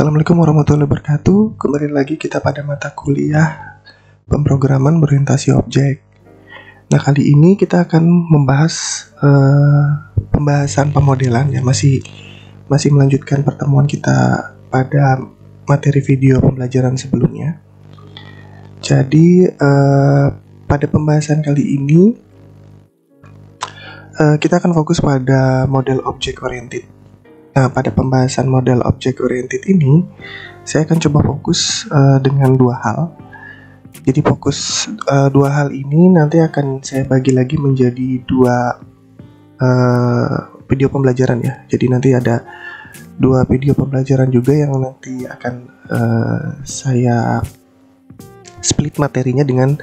Assalamualaikum warahmatullahi wabarakatuh. Kembali lagi kita pada mata kuliah pemrograman berorientasi objek. Nah, kali ini kita akan membahas pembahasan pemodelan ya, masih melanjutkan pertemuan kita pada materi video pembelajaran sebelumnya. Jadi pada pembahasan kali ini kita akan fokus pada model object oriented. Nah, pada pembahasan model object oriented ini, saya akan coba fokus dengan dua hal. Jadi fokus dua hal ini nanti akan saya bagi lagi menjadi dua video pembelajaran ya. Jadi nanti ada dua video pembelajaran juga yang nanti akan saya split materinya dengan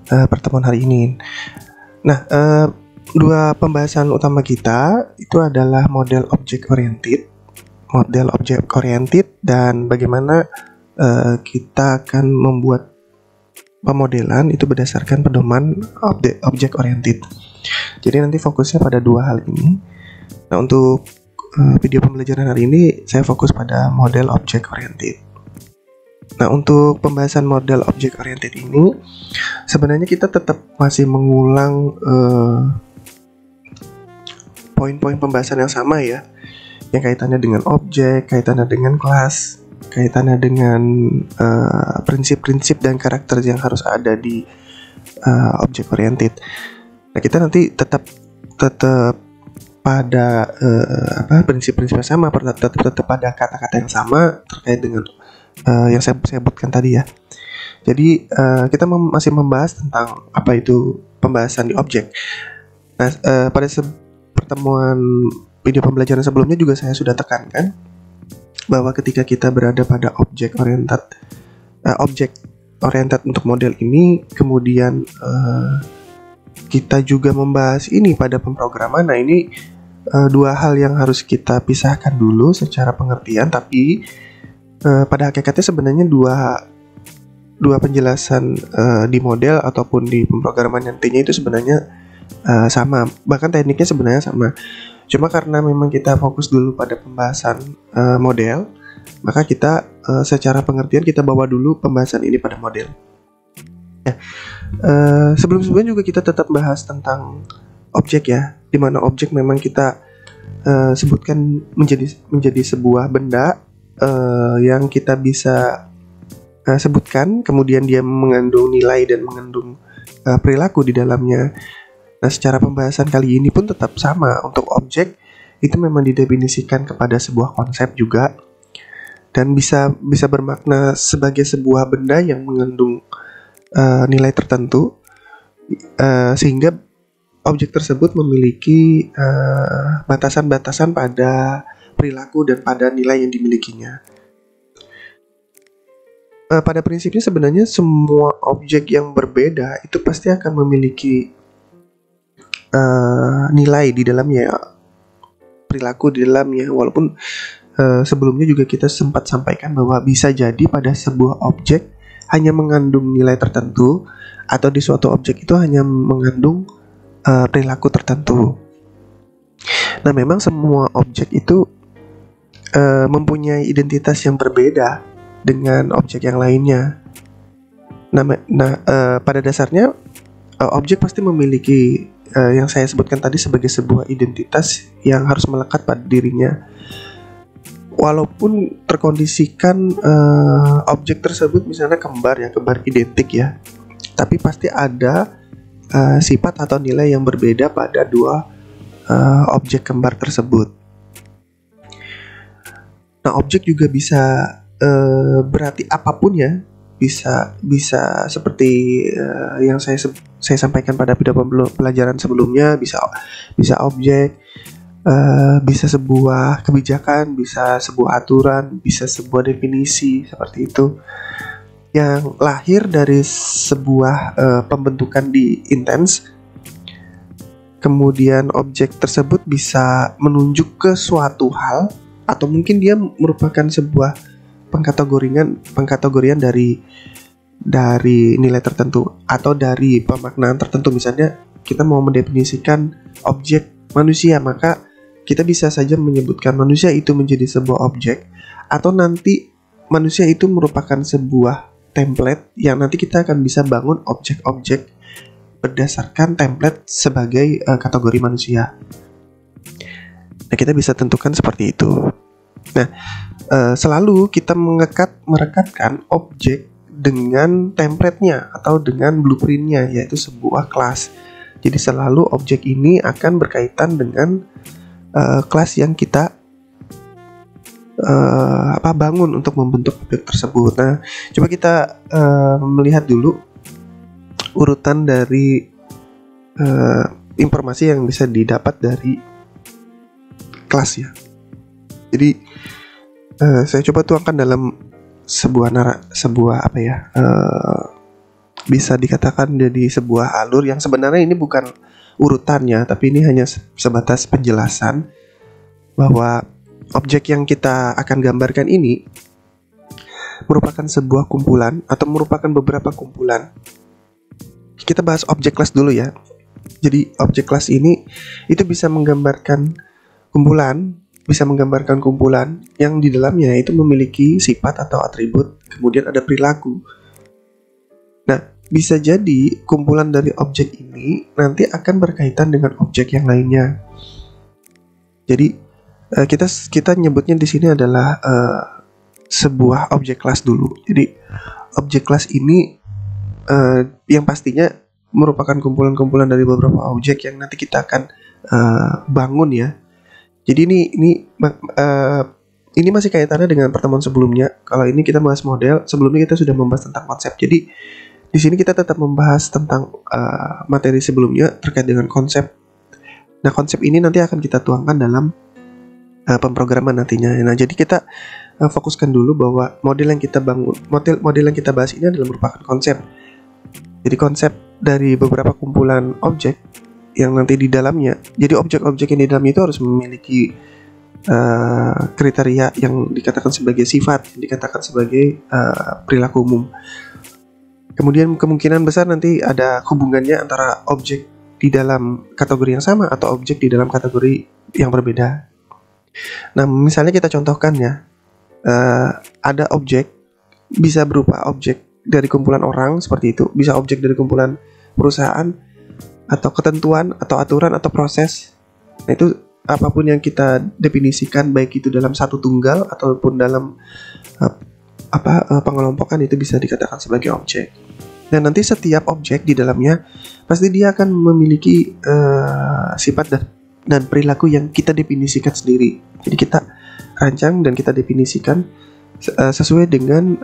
pertemuan hari ini. Nah, dua pembahasan utama kita itu adalah model object oriented, dan bagaimana kita akan membuat pemodelan itu berdasarkan pedoman object oriented. Jadi nanti fokusnya pada dua hal ini. Nah, untuk video pembelajaran hari ini saya fokus pada model object oriented. Nah, untuk pembahasan model object oriented ini sebenarnya kita tetap masih mengulang poin-poin pembahasan yang sama ya, yang kaitannya dengan objek, kaitannya dengan kelas, kaitannya dengan prinsip-prinsip dan karakter yang harus ada di object oriented. Nah, kita nanti tetap pada prinsip-prinsip yang sama, tetap pada kata-kata yang sama terkait dengan yang saya sebutkan tadi ya. Jadi kita masih membahas tentang apa itu pembahasan di objek. Nah, pada pertemuan video pembelajaran sebelumnya juga saya sudah tekankan bahwa ketika kita berada pada object oriented untuk model ini, kemudian kita juga membahas ini pada pemrograman. Nah, ini dua hal yang harus kita pisahkan dulu secara pengertian, tapi pada hakikatnya sebenarnya dua penjelasan di model ataupun di pemrograman nantinya itu sebenarnya sama, bahkan tekniknya sebenarnya sama. Cuma karena memang kita fokus dulu pada pembahasan model, maka kita secara pengertian kita bawa dulu pembahasan ini pada model. Ya, sebelum-sebelumnya juga kita tetap bahas tentang objek ya, dimana objek memang kita sebutkan menjadi sebuah benda yang kita bisa sebutkan, kemudian dia mengandung nilai dan mengandung perilaku di dalamnya. Nah, secara pembahasan kali ini pun tetap sama. Untuk objek itu memang didefinisikan kepada sebuah konsep juga, dan bisa bermakna sebagai sebuah benda yang mengandung nilai tertentu, sehingga objek tersebut memiliki batasan-batasan pada perilaku dan pada nilai yang dimilikinya. Pada prinsipnya sebenarnya semua objek yang berbeda itu pasti akan memiliki nilai di dalamnya, perilaku di dalamnya. Walaupun sebelumnya juga kita sempat sampaikan bahwa bisa jadi pada sebuah objek hanya mengandung nilai tertentu, atau di suatu objek itu hanya mengandung perilaku tertentu. Nah, memang semua objek itu mempunyai identitas yang berbeda dengan objek yang lainnya. Pada dasarnya objek pasti memiliki yang saya sebutkan tadi sebagai sebuah identitas yang harus melekat pada dirinya. Walaupun terkondisikan objek tersebut misalnya kembar identik ya, tapi pasti ada sifat atau nilai yang berbeda pada dua objek kembar tersebut. Nah, objek juga bisa berarti apapun ya. Bisa seperti yang saya sampaikan pada video pelajaran sebelumnya, bisa objek, bisa sebuah kebijakan, bisa sebuah aturan, bisa sebuah definisi, seperti itu, yang lahir dari sebuah pembentukan di intens. Kemudian objek tersebut bisa menunjuk ke suatu hal, atau mungkin dia merupakan sebuah pengkategorian dari nilai tertentu atau dari pemaknaan tertentu. Misalnya kita mau mendefinisikan objek manusia, maka kita bisa saja menyebutkan manusia itu menjadi sebuah objek, atau nanti manusia itu merupakan sebuah template yang nanti kita akan bisa bangun objek-objek berdasarkan template sebagai kategori manusia. Nah, kita bisa tentukan seperti itu. Nah, selalu kita merekatkan objek dengan template-nya atau dengan blueprint-nya, yaitu sebuah kelas. Jadi selalu objek ini akan berkaitan dengan kelas yang kita bangun untuk membentuk objek tersebut. Nah, coba kita melihat dulu urutan dari informasi yang bisa didapat dari kelas ya. Jadi saya coba tuangkan dalam bisa dikatakan jadi sebuah alur yang sebenarnya ini bukan urutannya, tapi ini hanya sebatas penjelasan bahwa objek yang kita akan gambarkan ini merupakan sebuah kumpulan atau merupakan beberapa kumpulan. Kita bahas objek kelas dulu ya. Jadi objek kelas ini itu bisa menggambarkan kumpulan yang di dalamnya itu memiliki sifat atau atribut, kemudian ada perilaku. Nah, bisa jadi kumpulan dari objek ini nanti akan berkaitan dengan objek yang lainnya. Jadi kita nyebutnya di sini adalah sebuah objek kelas dulu. Jadi objek kelas ini yang pastinya merupakan kumpulan-kumpulan dari beberapa objek yang nanti kita akan bangun ya. Jadi ini masih kaitannya dengan pertemuan sebelumnya. Kalau ini kita bahas model, sebelumnya kita sudah membahas tentang konsep. Jadi di sini kita tetap membahas tentang materi sebelumnya terkait dengan konsep. Nah, konsep ini nanti akan kita tuangkan dalam pemrograman nantinya. Nah, jadi kita fokuskan dulu bahwa model yang kita bangun, model yang kita bahas ini adalah merupakan konsep. Jadi konsep dari beberapa kumpulan objek yang nanti di dalamnya. Jadi objek-objek yang di dalamnya itu harus memiliki kriteria yang dikatakan sebagai sifat, yang dikatakan sebagai perilaku umum. Kemudian kemungkinan besar nanti ada hubungannya antara objek di dalam kategori yang sama atau objek di dalam kategori yang berbeda. Nah, misalnya kita contohkan ya, ada objek, bisa berupa objek dari kumpulan orang seperti itu, bisa objek dari kumpulan perusahaan, atau ketentuan, atau aturan, atau proses. Nah, itu apapun yang kita definisikan, baik itu dalam satu tunggal ataupun dalam pengelompokan, itu bisa dikatakan sebagai objek. Dan nanti setiap objek di dalamnya pasti dia akan memiliki sifat dan perilaku yang kita definisikan sendiri. Jadi kita rancang dan kita definisikan sesuai dengan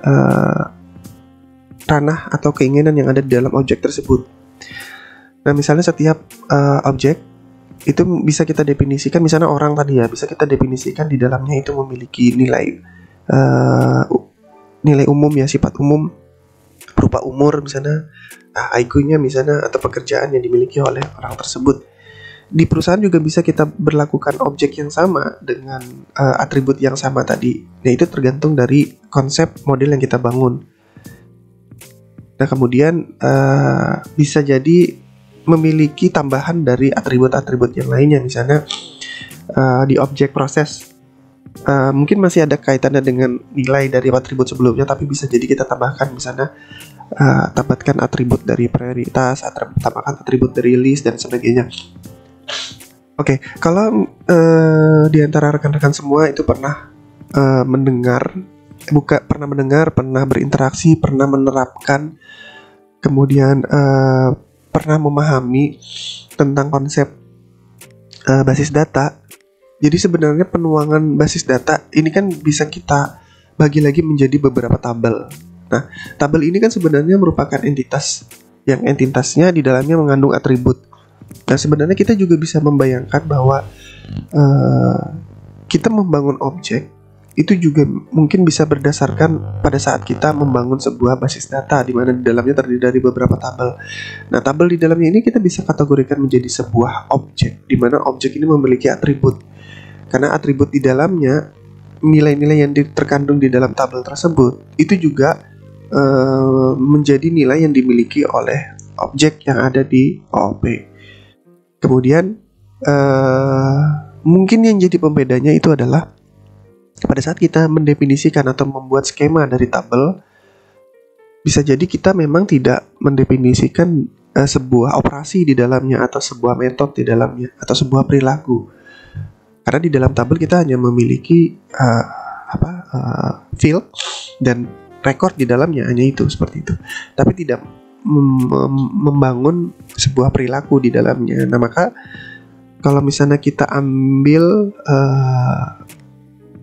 ranah atau keinginan yang ada di dalam objek tersebut. Nah, misalnya setiap objek itu bisa kita definisikan, misalnya orang tadi ya, bisa kita definisikan di dalamnya itu memiliki nilai umum ya, sifat umum berupa umur misalnya, IQ-nya misalnya, atau pekerjaan yang dimiliki oleh orang tersebut. Di perusahaan juga bisa kita berlakukan objek yang sama dengan atribut yang sama tadi. Nah, itu tergantung dari konsep model yang kita bangun. Nah, kemudian bisa jadi memiliki tambahan dari atribut-atribut yang lainnya. Misalnya di objek proses mungkin masih ada kaitannya dengan nilai dari atribut sebelumnya, tapi bisa jadi kita tambahkan misalnya tambahkan atribut dari prioritas, tambahkan atribut dari list dan sebagainya. Oke, kalau di antara rekan-rekan semua itu pernah pernah berinteraksi, pernah menerapkan, kemudian pernah memahami tentang konsep basis data. Jadi sebenarnya penuangan basis data ini kan bisa kita bagi lagi menjadi beberapa tabel. Nah, tabel ini kan sebenarnya merupakan entitas yang entitasnya di dalamnya mengandung atribut. Nah, sebenarnya kita juga bisa membayangkan bahwa kita membangun objek itu juga mungkin bisa berdasarkan pada saat kita membangun sebuah basis data di mana di dalamnya terdiri dari beberapa tabel. Nah, tabel di dalamnya ini kita bisa kategorikan menjadi sebuah objek, di mana objek ini memiliki atribut. Karena atribut di dalamnya, nilai-nilai yang terkandung di dalam tabel tersebut itu juga menjadi nilai yang dimiliki oleh objek yang ada di OOP. Kemudian mungkin yang jadi pembedanya itu adalah pada saat kita mendefinisikan atau membuat skema dari tabel, bisa jadi kita memang tidak mendefinisikan sebuah operasi di dalamnya atau sebuah metode di dalamnya atau sebuah perilaku. Karena di dalam tabel kita hanya memiliki field dan record di dalamnya, hanya itu, seperti itu. Tapi tidak membangun sebuah perilaku di dalamnya. Nah, maka kalau misalnya kita ambil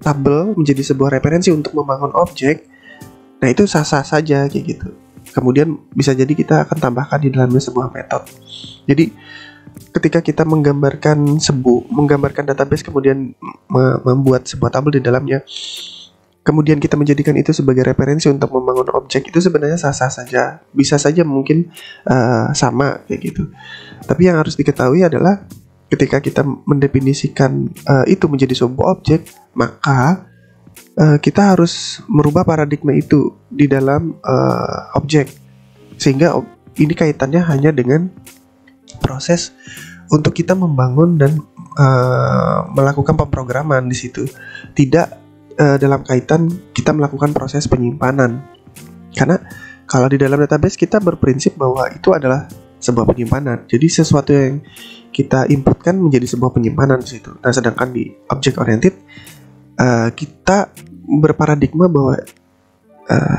tabel menjadi sebuah referensi untuk membangun objek, nah itu sah-sah saja kayak gitu. Kemudian bisa jadi kita akan tambahkan di dalamnya sebuah metode. Jadi ketika kita menggambarkan database, kemudian membuat sebuah tabel di dalamnya, kemudian kita menjadikan itu sebagai referensi untuk membangun objek, itu sebenarnya sah-sah saja. Bisa saja mungkin sama kayak gitu. Tapi yang harus diketahui adalah ketika kita mendefinisikan itu menjadi sebuah objek, maka kita harus merubah paradigma itu di dalam objek, sehingga ini kaitannya hanya dengan proses untuk kita membangun dan melakukan pemrograman di situ, tidak dalam kaitan kita melakukan proses penyimpanan. Karena kalau di dalam database kita berprinsip bahwa itu adalah sebuah penyimpanan, jadi sesuatu yang kita inputkan menjadi sebuah penyimpanan di situ. Nah, sedangkan di object oriented kita berparadigma bahwa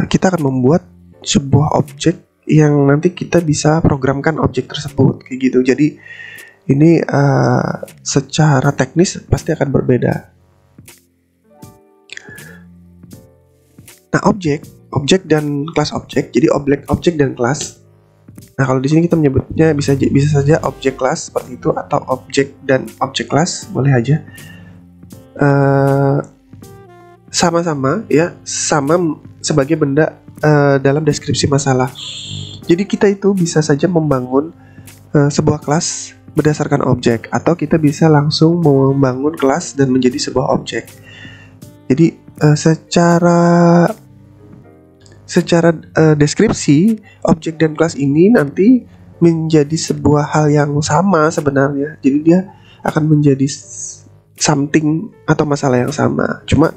kita akan membuat sebuah objek yang nanti kita bisa programkan objek tersebut kayak gitu. Jadi ini secara teknis pasti akan berbeda. Nah, objek dan kelas objek. Jadi objek dan kelas. Nah, kalau di sini kita menyebutnya bisa saja objek kelas seperti itu, atau objek dan objek kelas, boleh aja. Sama-sama ya, sama sebagai benda dalam deskripsi masalah. Jadi kita itu bisa saja membangun sebuah kelas berdasarkan objek, atau kita bisa langsung membangun kelas dan menjadi sebuah objek. Jadi secara deskripsi, objek dan kelas ini nanti menjadi sebuah hal yang sama sebenarnya. Jadi dia akan menjadi something atau masalah yang sama. Cuma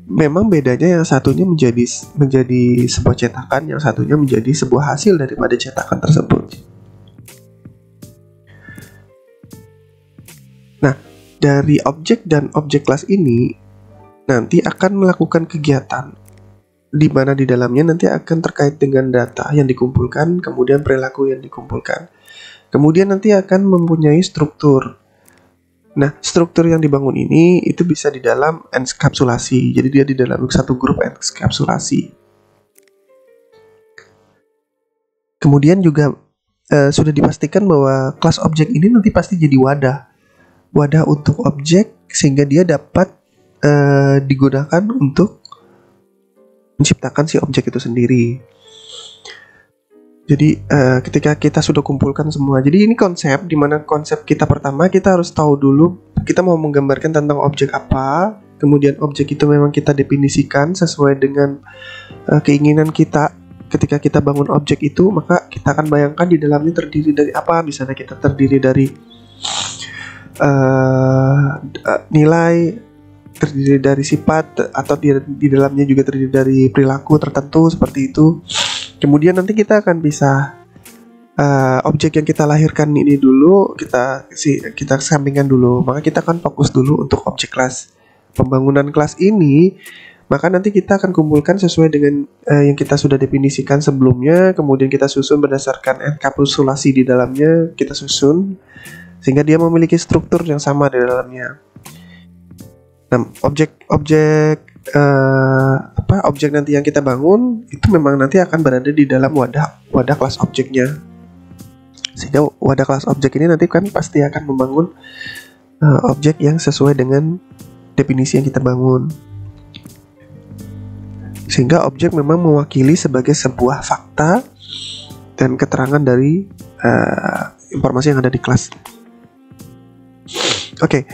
memang bedanya yang satunya menjadi sebuah cetakan, yang satunya menjadi sebuah hasil daripada cetakan tersebut. Nah, dari objek dan objek kelas ini nanti akan melakukan kegiatan, di mana di dalamnya nanti akan terkait dengan data yang dikumpulkan, kemudian perilaku yang dikumpulkan. Kemudian nanti akan mempunyai struktur. Nah, struktur yang dibangun ini itu bisa di dalam enskapsulasi. Jadi dia di dalam satu grup enskapsulasi. Kemudian juga sudah dipastikan bahwa kelas objek ini nanti pasti jadi wadah untuk objek, sehingga dia dapat digunakan untuk menciptakan si objek itu sendiri. Jadi ketika kita sudah kumpulkan semua, jadi ini konsep, dimana konsep kita pertama kita harus tahu dulu kita mau menggambarkan tentang objek apa. Kemudian objek itu memang kita definisikan sesuai dengan keinginan kita. Ketika kita bangun objek itu, maka kita akan bayangkan di dalamnya terdiri dari apa. Misalnya kita terdiri dari nilai, terdiri dari sifat, atau di dalamnya juga terdiri dari perilaku tertentu seperti itu. Kemudian nanti kita akan bisa objek yang kita lahirkan ini dulu kita sampingkan dulu. Maka kita akan fokus dulu untuk objek kelas. Pembangunan kelas ini, maka nanti kita akan kumpulkan sesuai dengan yang kita sudah definisikan sebelumnya. Kemudian kita susun berdasarkan enkapsulasi di dalamnya, kita susun sehingga dia memiliki struktur yang sama di dalamnya. Nah, objek nanti yang kita bangun itu memang nanti akan berada di dalam wadah kelas objeknya. Sehingga wadah kelas objek ini nanti kan pasti akan membangun objek yang sesuai dengan definisi yang kita bangun. Sehingga objek memang mewakili sebagai sebuah fakta dan keterangan dari informasi yang ada di kelas. Oke.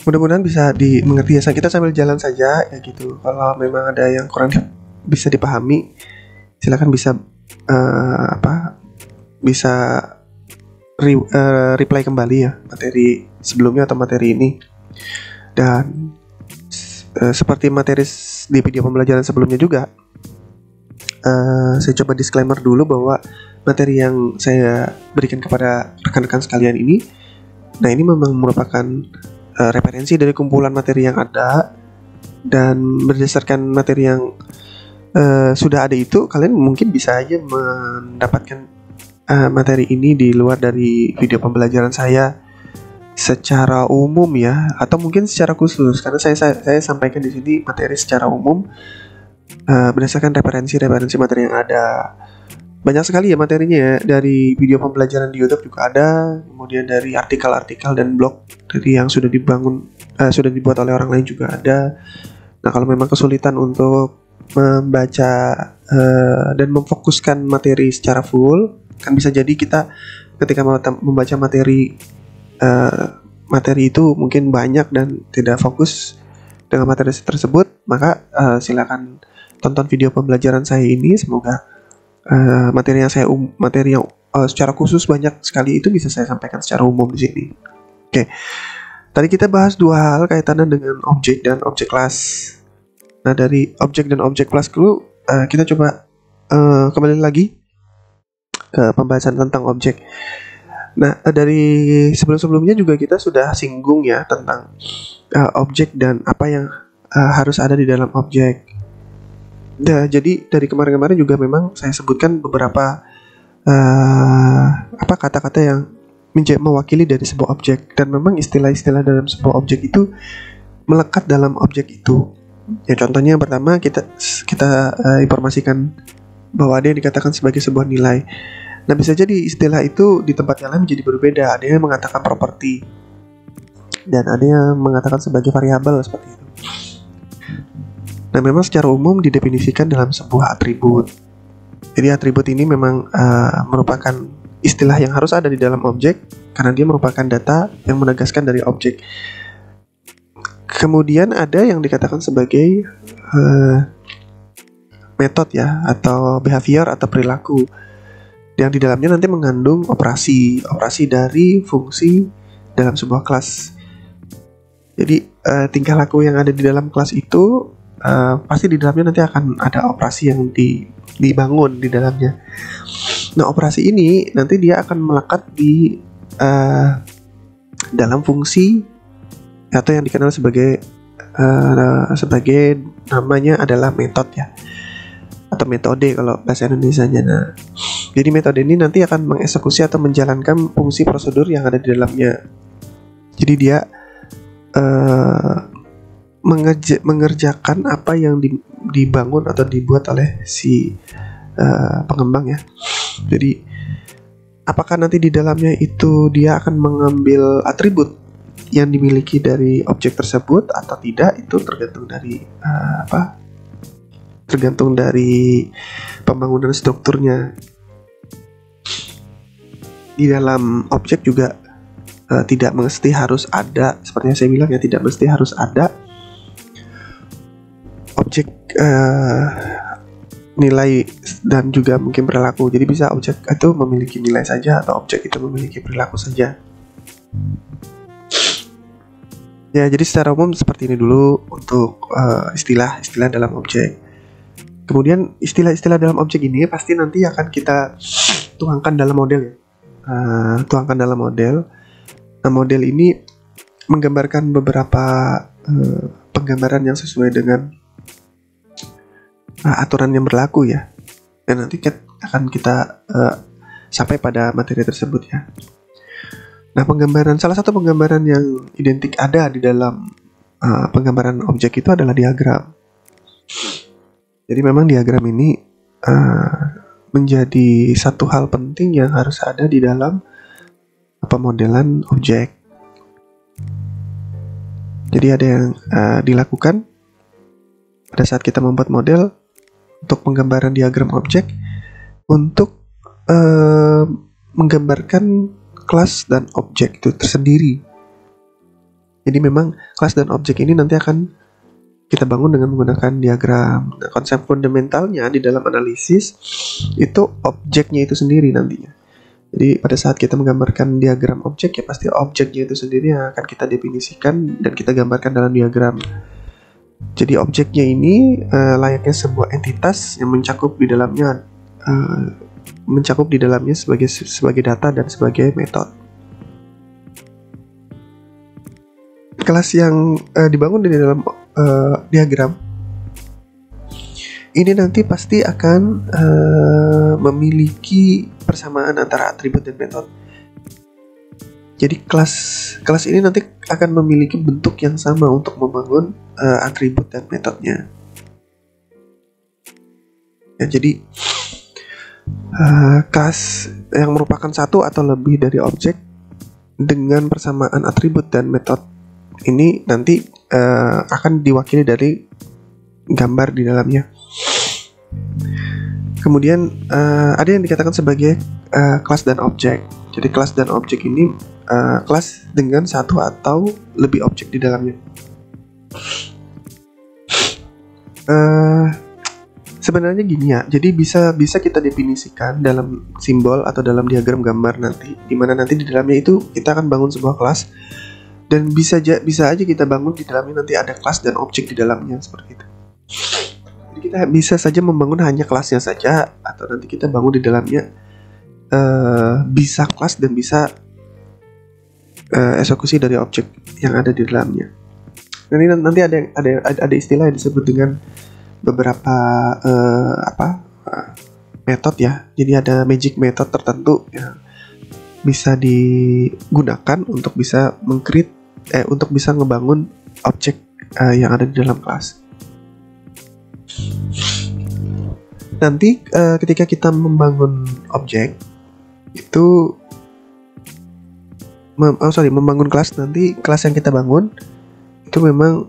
Mudah-mudahan bisa dimengerti ya. Kita sambil jalan saja ya gitu. Kalau memang ada yang kurang bisa dipahami, silakan bisa reply kembali ya materi sebelumnya atau materi ini. Dan seperti materi di video pembelajaran sebelumnya juga, saya coba disclaimer dulu bahwa materi yang saya berikan kepada rekan-rekan sekalian ini, nah ini memang merupakan referensi dari kumpulan materi yang ada, dan berdasarkan materi yang sudah ada itu, kalian mungkin bisa aja mendapatkan materi ini di luar dari video pembelajaran saya secara umum ya, atau mungkin secara khusus, karena saya sampaikan di sini materi secara umum berdasarkan referensi materi yang ada. Banyak sekali ya materinya ya, dari video pembelajaran di YouTube juga ada, kemudian dari artikel-artikel dan blog dari yang sudah dibuat oleh orang lain juga ada. Nah, kalau memang kesulitan untuk membaca dan memfokuskan materi secara full, kan bisa jadi kita ketika membaca materi itu mungkin banyak dan tidak fokus dengan materi tersebut, maka silakan tonton video pembelajaran saya ini. Semoga materi yang secara khusus banyak sekali itu bisa saya sampaikan secara umum di sini. Oke. Tadi kita bahas dua hal kaitannya dengan objek dan objek kelas. Nah, dari objek dan objek kelas dulu kita coba kembali lagi ke pembahasan tentang objek. Nah, dari sebelum-sebelumnya juga kita sudah singgung ya tentang objek dan apa yang harus ada di dalam objek. Nah, jadi dari kemarin-kemarin juga memang saya sebutkan beberapa kata-kata yang mewakili dari sebuah objek, dan memang istilah-istilah dalam sebuah objek itu melekat dalam objek itu. Ya, contohnya yang pertama kita informasikan bahwa ada yang dikatakan sebagai sebuah nilai. Nah, bisa jadi istilah itu di tempat yang lain menjadi berbeda. Ada yang mengatakan properti dan ada yang mengatakan sebagai variabel seperti itu. Nah, memang secara umum didefinisikan dalam sebuah atribut. Jadi atribut ini memang merupakan istilah yang harus ada di dalam objek karena dia merupakan data yang menegaskan dari objek. Kemudian ada yang dikatakan sebagai metode ya, atau behavior atau perilaku, yang di dalamnya nanti mengandung operasi dari fungsi dalam sebuah kelas. Jadi tingkah laku yang ada di dalam kelas itu pasti di dalamnya nanti akan ada operasi yang dibangun di dalamnya. Nah, operasi ini nanti dia akan melekat di dalam fungsi atau yang dikenal sebagai namanya adalah metode ya, atau metode kalau bahasa Indonesianya. Nah, jadi metode ini nanti akan mengeksekusi atau menjalankan fungsi prosedur yang ada di dalamnya. Jadi dia mengerjakan apa yang dibangun atau dibuat oleh si pengembang ya. Jadi apakah nanti di dalamnya itu dia akan mengambil atribut yang dimiliki dari objek tersebut atau tidak, itu tergantung dari pembangunan strukturnya. Di dalam objek juga tidak mesti harus ada, seperti yang saya bilang ya, tidak mesti harus ada objek nilai dan juga mungkin perilaku. Jadi bisa objek itu memiliki nilai saja atau objek itu memiliki perilaku saja. Ya, jadi secara umum seperti ini dulu untuk istilah-istilah dalam objek. Kemudian istilah-istilah dalam objek ini pasti nanti akan kita tuangkan dalam model ya. Tuangkan dalam model. Nah, model ini menggambarkan beberapa penggambaran yang sesuai dengan aturan yang berlaku ya. Dan nanti akan kita sampai pada materi tersebut ya. Nah, salah satu penggambaran yang identik ada di dalam penggambaran objek itu adalah diagram. Jadi memang diagram ini menjadi satu hal penting yang harus ada di dalam pemodelan objek. Jadi ada yang dilakukan pada saat kita membuat model untuk penggambaran diagram objek untuk menggambarkan kelas dan objek itu tersendiri. Jadi memang kelas dan objek ini nanti akan kita bangun dengan menggunakan diagram. Nah, konsep fundamentalnya di dalam analisis itu objeknya itu sendiri nantinya. Jadi pada saat kita menggambarkan diagram objek, ya pasti objeknya itu sendiri yang akan kita definisikan dan kita gambarkan dalam diagram. Jadi objeknya ini layaknya sebuah entitas yang mencakup di dalamnya sebagai data dan sebagai metode. Kelas yang dibangun di dalam diagram ini nanti pasti akan memiliki persamaan antara atribut dan metode. Jadi kelas ini nanti akan memiliki bentuk yang sama untuk membangun atribut dan metodenya. Ya, jadi kelas yang merupakan satu atau lebih dari objek dengan persamaan atribut dan metode ini nanti akan diwakili dari gambar di dalamnya. Kemudian ada yang dikatakan sebagai kelas dan objek. Jadi kelas dan objek ini kelas dengan satu atau lebih objek di dalamnya. Sebenarnya gini ya. Jadi bisa kita definisikan dalam simbol atau dalam diagram gambar nanti, di mana nanti di dalamnya itu kita akan bangun sebuah kelas. Dan bisa aja kita bangun di dalamnya nanti ada kelas dan objek di dalamnya seperti itu. Jadi kita bisa saja membangun hanya kelasnya saja, atau nanti kita bangun di dalamnya bisa kelas dan bisa eksekusi dari objek yang ada di dalamnya. Dan ini nanti ada istilah yang disebut dengan beberapa metode ya. Jadi ada magic method tertentu yang bisa digunakan untuk bisa untuk bisa ngebangun objek yang ada di dalam kelas. Nanti ketika kita membangun objek itu membangun kelas, nanti kelas yang kita bangun itu memang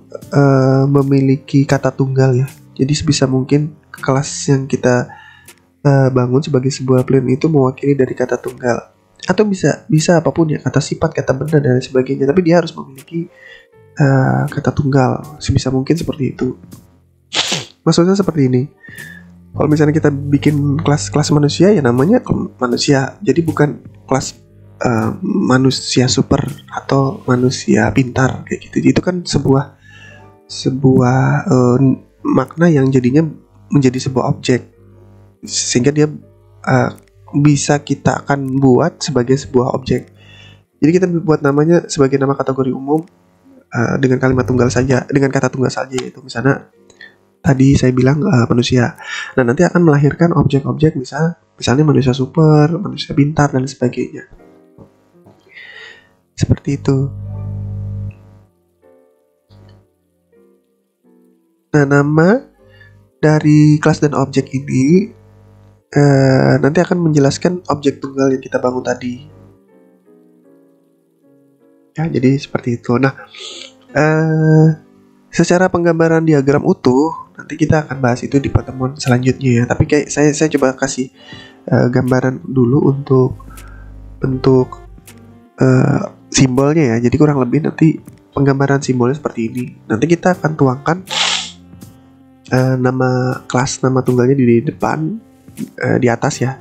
memiliki kata tunggal ya. Jadi sebisa mungkin kelas yang kita bangun sebagai sebuah plan itu mewakili dari kata tunggal. Atau bisa apapun ya, kata sifat, kata benda dan sebagainya, tapi dia harus memiliki kata tunggal sebisa mungkin seperti itu. Maksudnya seperti ini. Kalau misalnya kita bikin kelas manusia, ya namanya manusia. Jadi bukan kelas manusia super atau manusia pintar kayak gitu. Itu kan sebuah makna yang jadinya menjadi sebuah objek, sehingga dia bisa kita akan buat sebagai sebuah objek. Jadi kita buat namanya sebagai nama kategori umum dengan kalimat tunggal saja, dengan kata tunggal saja, yaitu misalnya tadi saya bilang manusia. Nah, nanti akan melahirkan objek-objek misalnya manusia super, manusia pintar dan sebagainya. Seperti itu. Nah, nama dari kelas dan objek ini nanti akan menjelaskan objek tunggal yang kita bangun tadi. Ya, jadi seperti itu. Nah, secara penggambaran diagram utuh nanti kita akan bahas itu di pertemuan selanjutnya ya. Tapi kayak saya coba kasih gambaran dulu untuk bentuk simbolnya ya. Jadi kurang lebih nanti penggambaran simbolnya seperti ini. Nanti kita akan tuangkan nama kelas, nama tunggalnya di depan, di atas ya,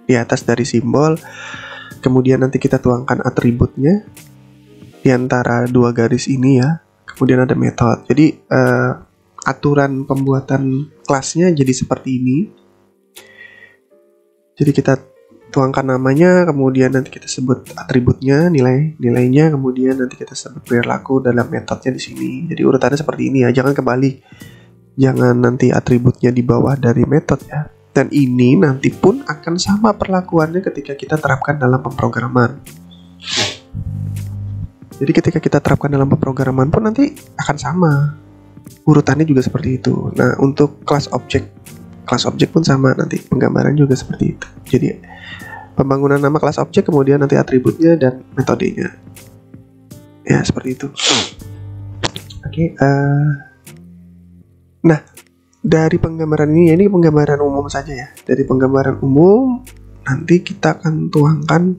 di atas dari simbol. Kemudian nanti kita tuangkan atributnya di antara dua garis ini ya. Kemudian ada metode. Jadi aturan pembuatan kelasnya jadi seperti ini. Jadi kita tuangkan namanya, kemudian nanti kita sebut atributnya, nilainya, kemudian nanti kita sebut perilaku dalam metodenya di sini. Jadi urutannya seperti ini ya, jangan kebalik. Jangan nanti atributnya di bawah dari metode ya. Dan ini nanti pun akan sama perlakuannya ketika kita terapkan dalam pemrograman. Jadi ketika kita terapkan dalam pemrograman pun nanti akan sama. Urutannya juga seperti itu. Nah, untuk kelas objek pun sama nanti. Penggambaran juga seperti itu. Jadi pembangunan nama kelas objek, kemudian nanti atributnya dan metodenya. Ya, seperti itu. Oke, nah, dari penggambaran ini penggambaran umum saja ya. Dari penggambaran umum nanti kita akan tuangkan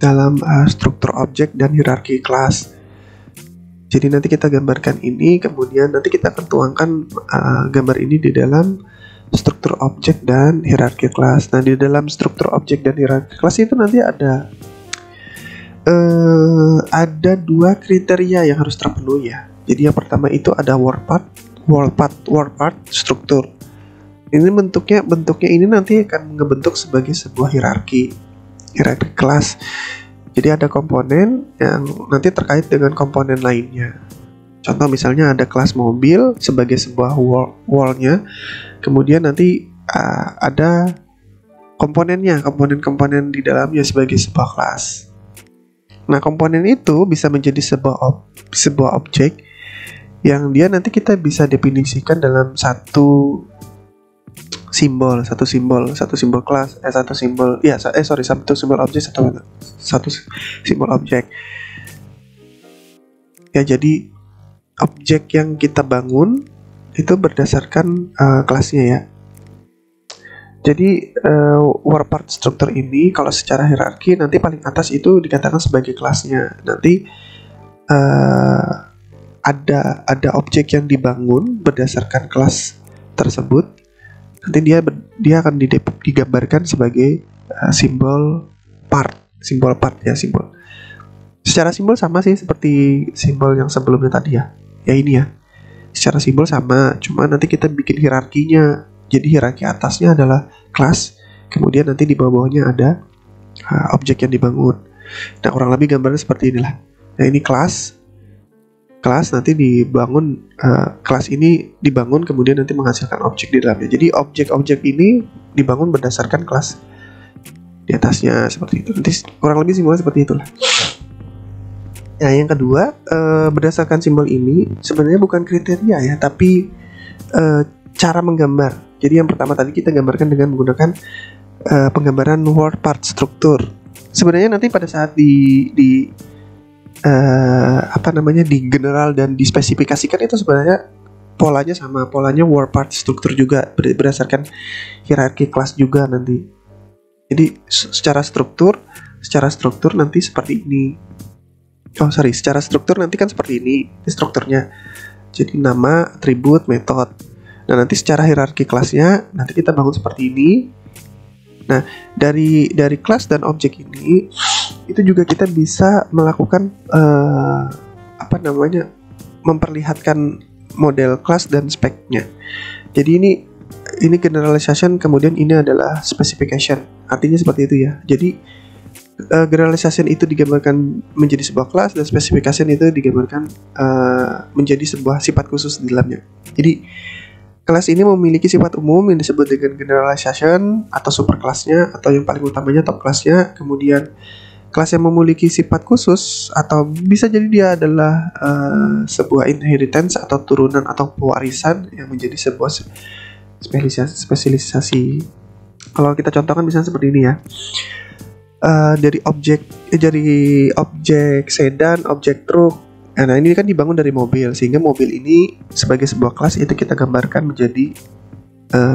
dalam struktur objek dan hierarki kelas. Jadi nanti kita gambarkan ini, kemudian nanti kita akan tuangkan gambar ini di dalam struktur objek dan hierarki kelas. Nah, di dalam struktur objek dan hierarki kelas itu nanti ada dua kriteria yang harus terpenuhi ya. Jadi yang pertama itu ada word part struktur. Ini bentuknya ini nanti akan ngebentuk sebagai sebuah hierarki kelas. Jadi ada komponen yang nanti terkait dengan komponen lainnya. Contoh misalnya ada kelas mobil sebagai sebuah wall-nya, kemudian nanti ada komponen di dalamnya sebagai sebuah kelas. Nah, komponen itu bisa menjadi sebuah objek yang dia nanti kita bisa definisikan dalam satu simbol kelas, satu simbol objek, satu simbol objek. Ya, jadi objek yang kita bangun itu berdasarkan kelasnya ya. Jadi word part struktur ini kalau secara hierarki nanti paling atas itu dikatakan sebagai kelasnya. Nanti ada objek yang dibangun berdasarkan kelas tersebut. Nanti dia akan digambarkan sebagai simbol part ya, simbol. Secara simbol sama sih seperti simbol yang sebelumnya tadi ya. Ya ini ya. Secara simbol sama, cuma nanti kita bikin hierarkinya. Jadi hierarki atasnya adalah kelas, kemudian nanti di bawah-bawahnya ada objek yang dibangun. Nah, kurang lebih gambarnya seperti inilah. Nah, ini kelas nanti dibangun, kelas ini dibangun kemudian nanti menghasilkan objek di dalamnya. Jadi objek-objek ini dibangun berdasarkan kelas di atasnya seperti itu. Nanti kurang lebih simbolnya seperti itulah. Nah, yang kedua, berdasarkan simbol ini sebenarnya bukan kriteria ya, tapi cara menggambar. Jadi yang pertama tadi kita gambarkan dengan menggunakan penggambaran word part struktur. Sebenarnya nanti pada saat di general dan dispesifikasikan itu sebenarnya polanya sama, polanya word part struktur juga berdasarkan hierarki kelas juga nanti. Jadi secara struktur nanti seperti ini. Secara struktur nanti kan seperti ini strukturnya. Jadi nama, atribut, metode. Nah, nanti secara hierarki kelasnya nanti kita bangun seperti ini. Nah, dari kelas dan objek ini itu juga kita bisa melakukan memperlihatkan model kelas dan speknya. Jadi ini generalization, kemudian ini adalah specification. Artinya seperti itu ya. Jadi generalization itu digambarkan menjadi sebuah kelas dan specification itu digambarkan menjadi sebuah sifat khusus di dalamnya. Jadi kelas ini memiliki sifat umum yang disebut dengan generalization atau superkelasnya, atau yang paling utamanya top kelasnya. Kemudian kelas yang memiliki sifat khusus atau bisa jadi dia adalah sebuah inheritance atau turunan atau pewarisan yang menjadi sebuah spesialisasi. Kalau kita contohkan misalnya seperti ini ya. Dari objek sedan, objek truk. Nah, ini kan dibangun dari mobil, sehingga mobil ini sebagai sebuah kelas itu kita gambarkan menjadi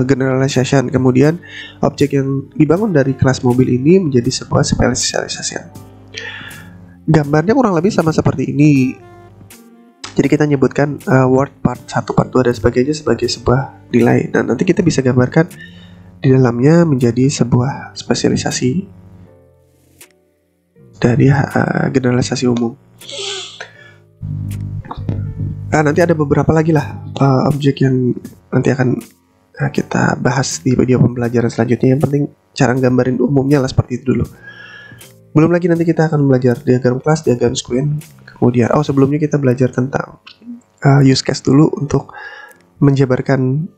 generalization. Kemudian objek yang dibangun dari kelas mobil ini menjadi sebuah spesialisasi. Gambarnya kurang lebih sama seperti ini. Jadi kita nyebutkan word part 1, part 2 dan sebagainya sebagai sebuah nilai. Nah, nanti kita bisa gambarkan di dalamnya menjadi sebuah spesialisasi dari generalisasi umum. Nah, nanti ada beberapa lagi lah objek yang nanti akan kita bahas di video pembelajaran selanjutnya. Yang penting cara gambarin umumnya lah seperti itu dulu. Belum lagi nanti kita akan belajar diagram kelas, diagram square. Kemudian sebelumnya kita belajar tentang use case dulu untuk menjabarkan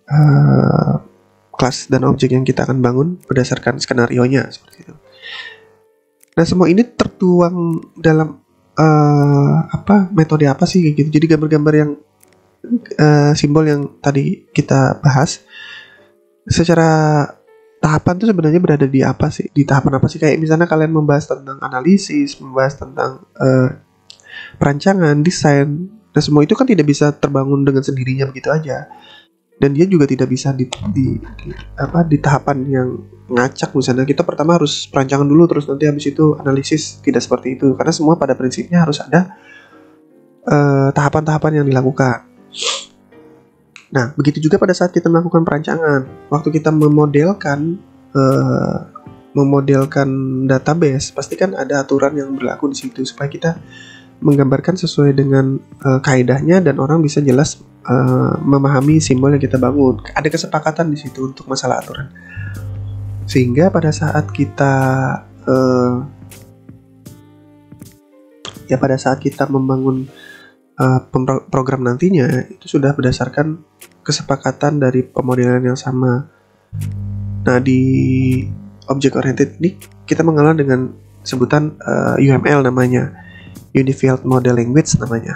kelas dan objek yang kita akan bangun berdasarkan skenario-nya seperti itu. Nah, semua ini tertuang dalam metode apa sih kayak gitu. Jadi gambar-gambar yang simbol yang tadi kita bahas secara tahapan tuh sebenarnya berada di apa sih? Di tahapan apa sih? Kayak misalnya kalian membahas tentang analisis, membahas tentang perancangan, desain. Nah, semua itu kan tidak bisa terbangun dengan sendirinya begitu aja. Dan dia juga tidak bisa di tahapan yang ngacak. Misalnya kita pertama harus perancangan dulu, terus nanti habis itu analisis. Tidak seperti itu, karena semua pada prinsipnya harus ada tahapan-tahapan yang dilakukan. Nah, begitu juga pada saat kita melakukan perancangan. Waktu kita memodelkan database, pasti kan ada aturan yang berlaku di situ supaya kita menggambarkan sesuai dengan kaidahnya dan orang bisa jelas memahami simbol yang kita bangun. Ada kesepakatan di situ untuk masalah aturan. Sehingga pada saat kita membangun program nantinya, itu sudah berdasarkan kesepakatan dari pemodelan yang sama. Nah, di object oriented ini kita mengenal dengan sebutan UML namanya, Unified Model Language namanya.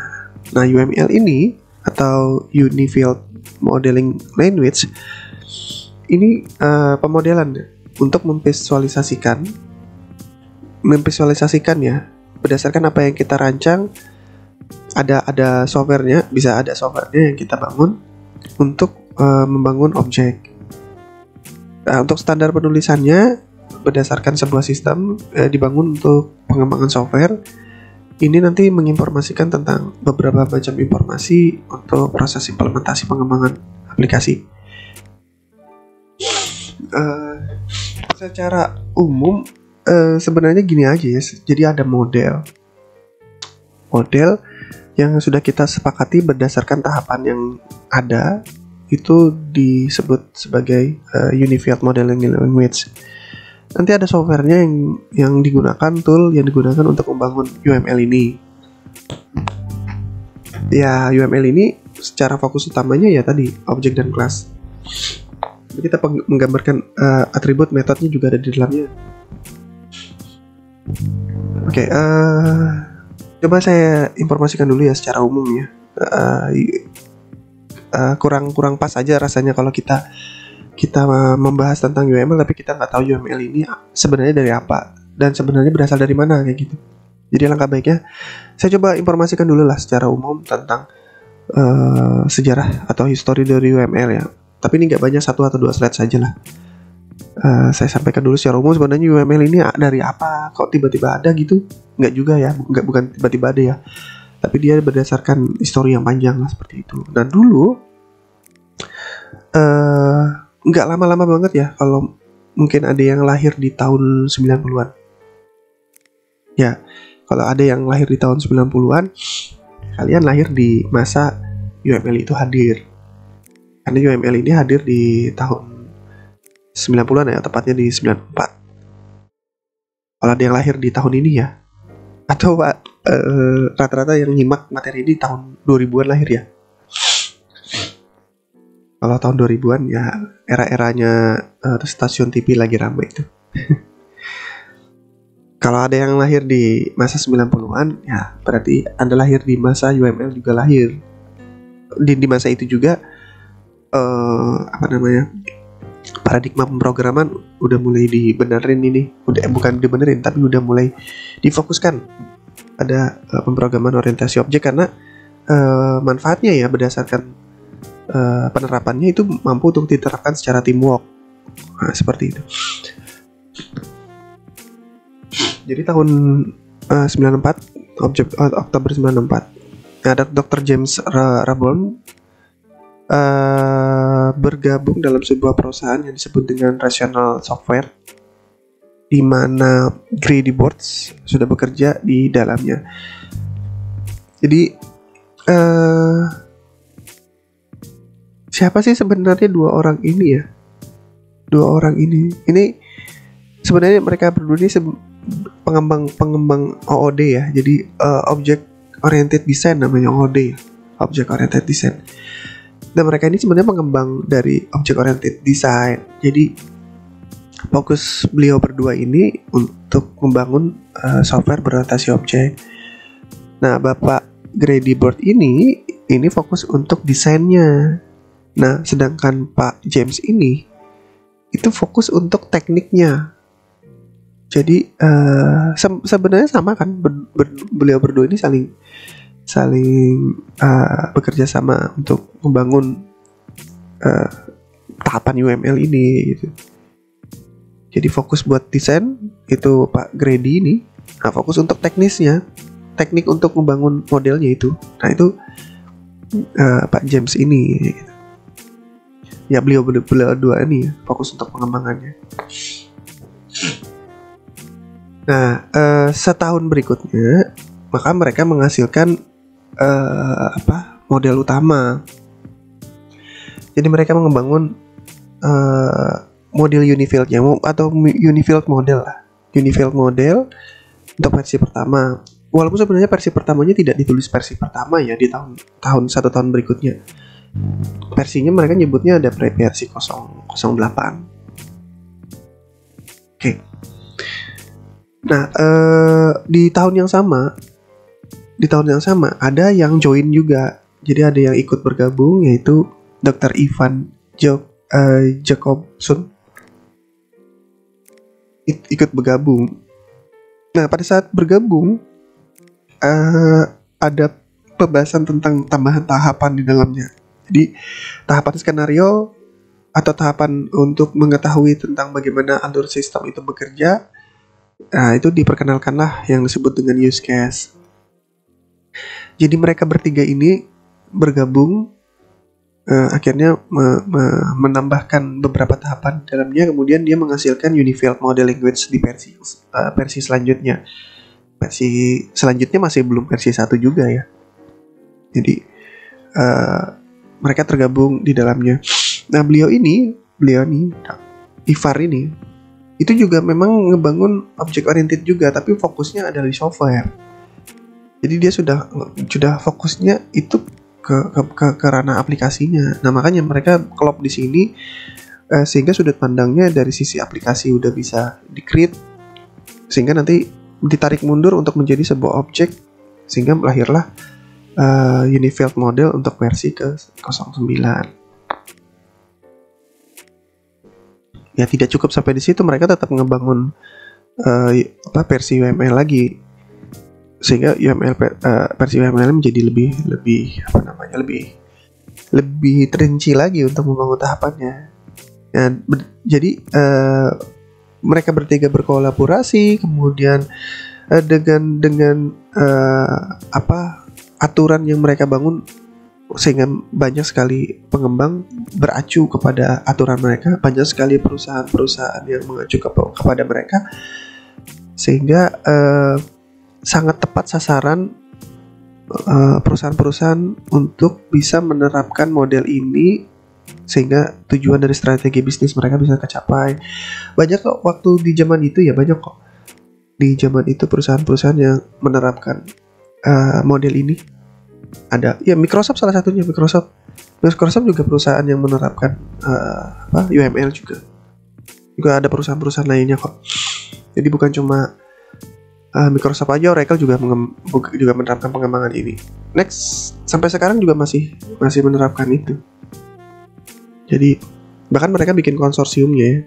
Nah, UML ini atau Unified Modeling Language ini pemodelan untuk memvisualisasikan ya berdasarkan apa yang kita rancang. Ada softwarenya, bisa ada softwarenya yang kita bangun untuk membangun objek. Nah, untuk standar penulisannya berdasarkan sebuah sistem dibangun untuk pengembangan software. Ini nanti menginformasikan tentang beberapa macam informasi untuk proses implementasi pengembangan aplikasi. Secara umum sebenarnya gini aja ya. Jadi ada model yang sudah kita sepakati berdasarkan tahapan yang ada, itu disebut sebagai Unified Modeling Language. Nanti ada softwarenya yang digunakan, tool yang digunakan untuk membangun UML ini. Ya, UML ini secara fokus utamanya ya tadi objek dan kelas. Kita menggambarkan atribut, metodenya juga ada di dalamnya. Oke, coba saya informasikan dulu ya secara umum ya. Kurang pas aja rasanya kalau kita membahas tentang UML tapi kita nggak tahu UML ini sebenarnya dari apa dan sebenarnya berasal dari mana kayak gitu. Jadi langkah baiknya saya coba informasikan dulu lah secara umum tentang sejarah atau histori dari UML ya. Tapi ini nggak banyak, 1 atau 2 slide saja lah. Saya sampaikan dulu secara umum sebenarnya UML ini dari apa, kok tiba-tiba ada gitu. Nggak juga ya, bukan tiba-tiba ada ya, tapi dia berdasarkan histori yang panjang lah seperti itu. Dan dulu nggak lama-lama banget ya, kalau mungkin ada yang lahir di tahun 90-an ya, kalau ada yang lahir di tahun 90-an, kalian lahir di masa UML itu hadir, karena UML ini hadir di tahun 90-an ya, tepatnya di 94. Kalau ada yang lahir di tahun ini ya, atau rata-rata yang nyimak materi ini tahun 2000-an lahir ya. Kalau tahun 2000-an ya era-eranya stasiun TV lagi ramai itu. Kalau ada yang lahir di masa 90-an ya berarti Anda lahir di masa UML juga lahir. Di masa itu juga paradigma pemrograman udah mulai dibenerin ini. Bukan dibenerin tapi udah mulai difokuskan pada pemrograman orientasi objek karena manfaatnya ya berdasarkan penerapannya itu mampu untuk diterapkan secara teamwork. Nah, seperti itu. Jadi tahun 94, Oktober 94, ada Dr. James Raborn bergabung dalam sebuah perusahaan yang disebut dengan Rational Software, di mana Grady Boards sudah bekerja di dalamnya. Jadi siapa sih sebenarnya dua orang ini ya? Dua orang ini sebenarnya mereka berdua ini pengembang OOD ya. Jadi Object Oriented Design namanya OOD, Object Oriented Design. Dan mereka ini sebenarnya pengembang dari Object Oriented Design. Jadi fokus beliau berdua ini untuk membangun software berorientasi objek. Nah, Bapak Grady Board ini fokus untuk desainnya. Nah, sedangkan Pak James ini itu fokus untuk tekniknya. Jadi sebenarnya sama kan, beliau berdua ini saling bekerja sama untuk membangun tahapan UML ini gitu. Jadi fokus buat desain itu Pak Grady ini. Nah, fokus untuk teknisnya, teknik untuk membangun modelnya itu. Nah, itu Pak James ini gitu. Ya beliau berdua ini ya, fokus untuk pengembangannya. Nah, setahun berikutnya maka mereka menghasilkan model utama. Jadi mereka membangun model Unifield-nya atau Unifield model lah. Unifield model untuk versi pertama. Walaupun sebenarnya versi pertamanya tidak ditulis versi pertama ya di satu tahun berikutnya. Versinya mereka nyebutnya ada versi 008. Oke. Nah, di tahun yang sama ada yang join juga. Jadi ada yang ikut bergabung, yaitu Dr. Ivan Jacobson ikut bergabung. Nah, pada saat bergabung ada pembahasan tentang tambahan tahapan di dalamnya. Jadi tahapan skenario atau tahapan untuk mengetahui tentang bagaimana alur sistem itu bekerja, itu diperkenalkanlah yang disebut dengan use case. Jadi mereka bertiga ini bergabung, akhirnya menambahkan beberapa tahapan di dalamnya, kemudian dia menghasilkan Unifield Model Language di versi selanjutnya. Versi selanjutnya masih belum versi 1 juga ya. Jadi mereka tergabung di dalamnya. Nah, beliau ini Ivar ini itu juga memang ngebangun object oriented juga, tapi fokusnya adalah di software. Jadi dia sudah fokusnya itu ke ranah aplikasinya. Nah, makanya mereka klop di sini, sehingga sudut pandangnya dari sisi aplikasi udah bisa di-create, sehingga nanti ditarik mundur untuk menjadi sebuah objek, sehingga lahirlah Unifield model untuk versi ke-09. Ya, tidak cukup sampai di situ, mereka tetap ngebangun versi UML lagi, sehingga versi UML menjadi lebih terinci lagi untuk membangun tahapannya. Nah, jadi mereka bertiga berkolaborasi, kemudian dengan aturan yang mereka bangun, sehingga banyak sekali pengembang beracu kepada aturan mereka, banyak sekali perusahaan-perusahaan yang mengacu kepada mereka, sehingga sangat tepat sasaran perusahaan-perusahaan untuk bisa menerapkan model ini, sehingga tujuan dari strategi bisnis mereka bisa tercapai. Banyak kok waktu di zaman itu perusahaan-perusahaan yang menerapkan model ini. Ada ya, Microsoft salah satunya. Microsoft juga perusahaan yang menerapkan UML juga ada perusahaan-perusahaan lainnya kok. Jadi bukan cuma Microsoft aja, Oracle juga menerapkan pengembangan ini. Next sampai sekarang juga masih menerapkan itu. Jadi bahkan mereka bikin konsorsiumnya ya.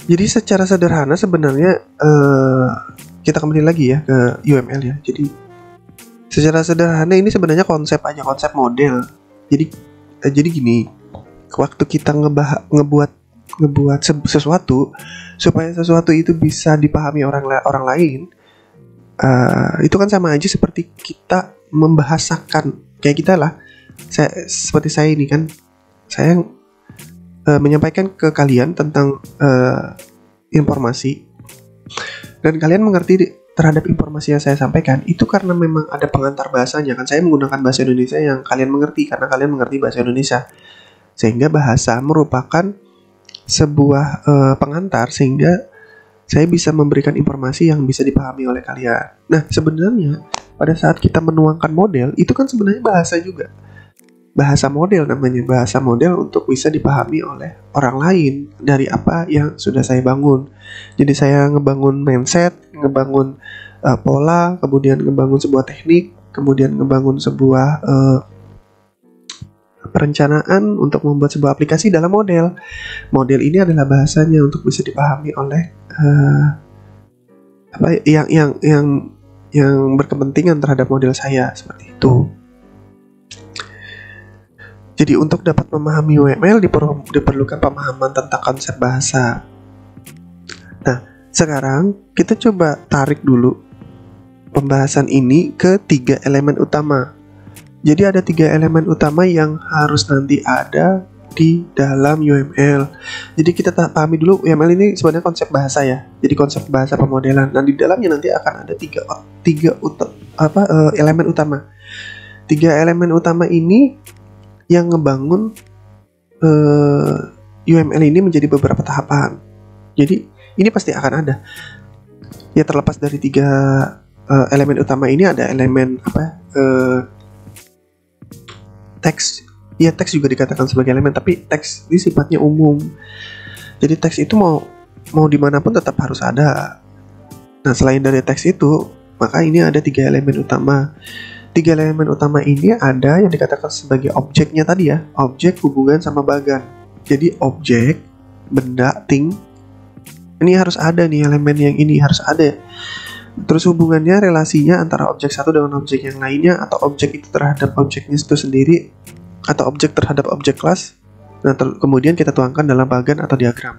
Jadi secara sederhana sebenarnya kita kembali lagi ya ke UML ya. Jadi secara sederhana ini sebenarnya konsep model. Jadi gini, waktu kita ngebuat sesuatu, supaya sesuatu itu bisa dipahami orang lain, itu kan sama aja seperti kita membahasakan. Kayak kita lah, seperti saya ini kan, saya menyampaikan ke kalian tentang informasi, dan kalian mengerti terhadap informasi yang saya sampaikan itu karena memang ada pengantar bahasanya kan. Saya menggunakan bahasa Indonesia yang kalian mengerti karena kalian mengerti bahasa Indonesia, sehingga bahasa merupakan sebuah pengantar, sehingga saya bisa memberikan informasi yang bisa dipahami oleh kalian. Nah, sebenarnya pada saat kita menuangkan model itu kan sebenarnya bahasa juga. Bahasa model namanya, bahasa model untuk bisa dipahami oleh orang lain dari apa yang sudah saya bangun. Jadi saya ngebangun mindset, ngebangun pola, kemudian ngebangun sebuah teknik, kemudian ngebangun sebuah perencanaan untuk membuat sebuah aplikasi dalam model. Model ini adalah bahasanya untuk bisa dipahami oleh yang berkepentingan terhadap model saya, seperti itu. Jadi untuk dapat memahami UML diperlukan pemahaman tentang konsep bahasa. Nah, sekarang kita coba tarik dulu pembahasan ini ke 3 elemen utama. Jadi ada 3 elemen utama yang harus nanti ada di dalam UML. Jadi kita pahami dulu UML ini sebenarnya konsep bahasa ya. Jadi konsep bahasa pemodelan. Nah di dalamnya nanti akan ada elemen utama. 3 elemen utama ini yang ngebangun UML ini menjadi beberapa tahapan. Jadi ini pasti akan ada. Ya terlepas dari 3 elemen utama ini ada elemen teks. Ya teks juga dikatakan sebagai elemen, tapi teks ini sifatnya umum. Jadi teks itu mau dimanapun tetap harus ada. Nah selain dari teks itu, maka ini ada 3 elemen utama. 3 elemen utama ini ada yang dikatakan sebagai objeknya tadi ya, objek, hubungan, sama bagan. Jadi objek, benda, thing, ini harus ada nih, elemen yang ini harus ada. Terus hubungannya, relasinya antara objek satu dengan objek yang lainnya, atau objek itu terhadap objeknya itu sendiri, atau objek terhadap objek kelas. Nah kemudian kita tuangkan dalam bagan atau diagram.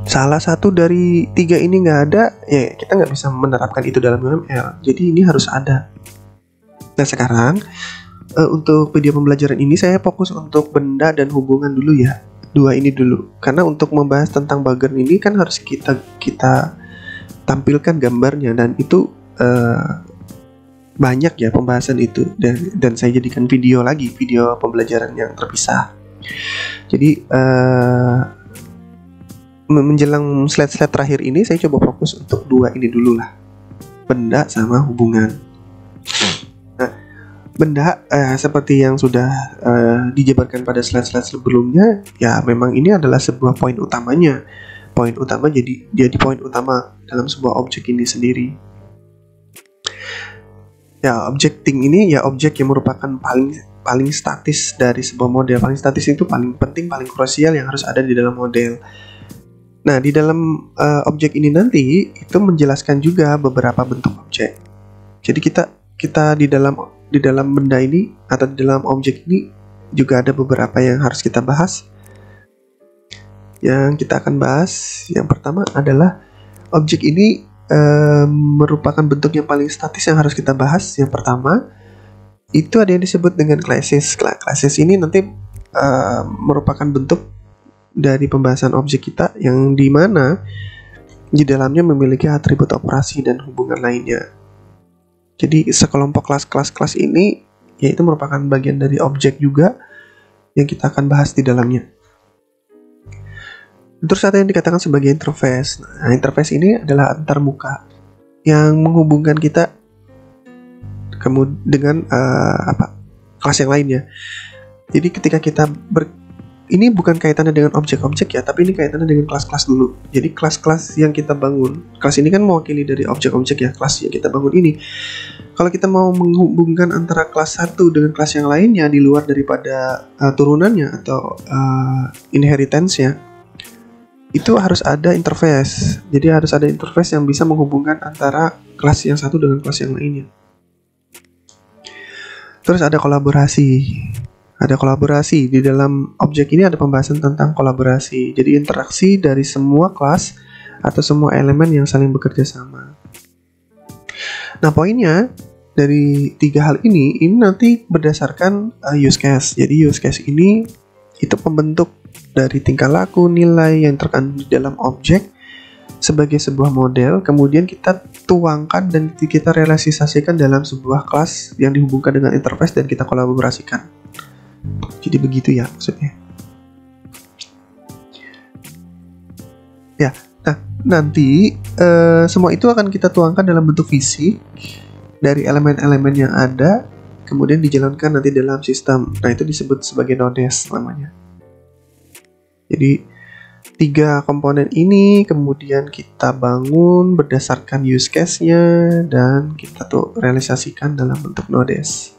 Salah satu dari 3 ini nggak ada, ya kita nggak bisa menerapkan itu dalam UML. Jadi ini harus ada. Nah sekarang untuk video pembelajaran ini saya fokus untuk benda dan hubungan dulu ya. 2 ini dulu. Karena untuk membahas tentang bagan ini kan harus kita tampilkan gambarnya, dan itu banyak ya pembahasan itu, dan saya jadikan video pembelajaran yang terpisah. Jadi menjelang slide-slide terakhir ini saya coba fokus untuk 2 ini dulu lah, benda sama hubungan. Nah, benda seperti yang sudah dijabarkan pada slide-slide sebelumnya, ya memang ini adalah sebuah poin utamanya. Poin utama jadi poin utama dalam sebuah objek ini sendiri. Ya, objecting ini ya objek yang merupakan paling statis dari sebuah model. Paling statis itu paling penting, paling krusial yang harus ada di dalam model. Nah, di dalam objek ini nanti itu menjelaskan juga beberapa bentuk objek. Jadi kita di dalam benda ini atau di dalam objek ini juga ada beberapa yang harus kita bahas. Yang kita akan bahas yang pertama adalah objek ini merupakan bentuk yang paling statis yang harus kita bahas. Yang pertama itu ada yang disebut dengan classes. Classes ini nanti merupakan bentuk dari pembahasan objek kita yang dimana di dalamnya memiliki atribut operasi dan hubungan lainnya. Jadi sekelompok kelas ini yaitu merupakan bagian dari objek juga yang kita akan bahas di dalamnya. Terus ada yang dikatakan sebagai interface. Nah, interface ini adalah antarmuka yang menghubungkan kita dengan kelas yang lainnya. Jadi ketika kita ini bukan kaitannya dengan objek-objek ya, tapi ini kaitannya dengan kelas-kelas dulu. Jadi kelas-kelas yang kita bangun, kelas ini kan mewakili dari objek-objek ya, kelas yang kita bangun ini. Kalau kita mau menghubungkan antara kelas satu dengan kelas yang lainnya di luar daripada turunannya atau inheritance-nya, itu harus ada interface. Jadi harus ada interface yang bisa menghubungkan antara kelas yang satu dengan kelas yang lainnya. Terus ada kolaborasi. Ada kolaborasi. Di dalam objek ini ada pembahasan tentang kolaborasi. Jadi interaksi dari semua kelas atau semua elemen yang saling bekerja sama. Nah poinnya dari 3 hal ini nanti berdasarkan use case. Jadi use case ini itu pembentuk dari tingkah laku, nilai yang terkandung di dalam objek sebagai sebuah model, kemudian kita tuangkan dan kita realisasikan dalam sebuah kelas yang dihubungkan dengan interface dan kita kolaborasikan. Jadi begitu ya maksudnya. Ya, nah nanti semua itu akan kita tuangkan dalam bentuk fisik dari elemen-elemen yang ada, kemudian dijalankan nanti dalam sistem. Nah itu disebut sebagai nodes namanya. Jadi 3 komponen ini kemudian kita bangun berdasarkan use case-nya dan kita tuh realisasikan dalam bentuk nodes.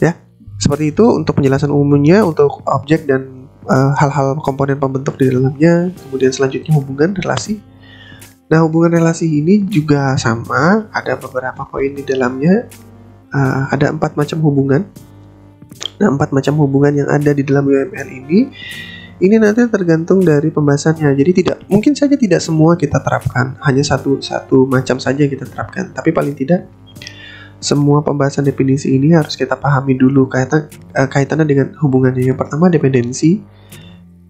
Ya, seperti itu untuk penjelasan umumnya untuk objek dan hal-hal komponen pembentuk di dalamnya. Kemudian selanjutnya hubungan relasi. Nah, hubungan relasi ini juga sama, ada beberapa poin di dalamnya. Ada 4 macam hubungan. Nah, 4 macam hubungan yang ada di dalam UML ini Ini nanti tergantung dari pembahasannya. Jadi mungkin saja tidak semua kita terapkan, hanya satu macam saja kita terapkan. Tapi paling tidak semua pembahasan definisi ini harus kita pahami dulu kaitannya dengan hubungannya. Yang pertama dependensi.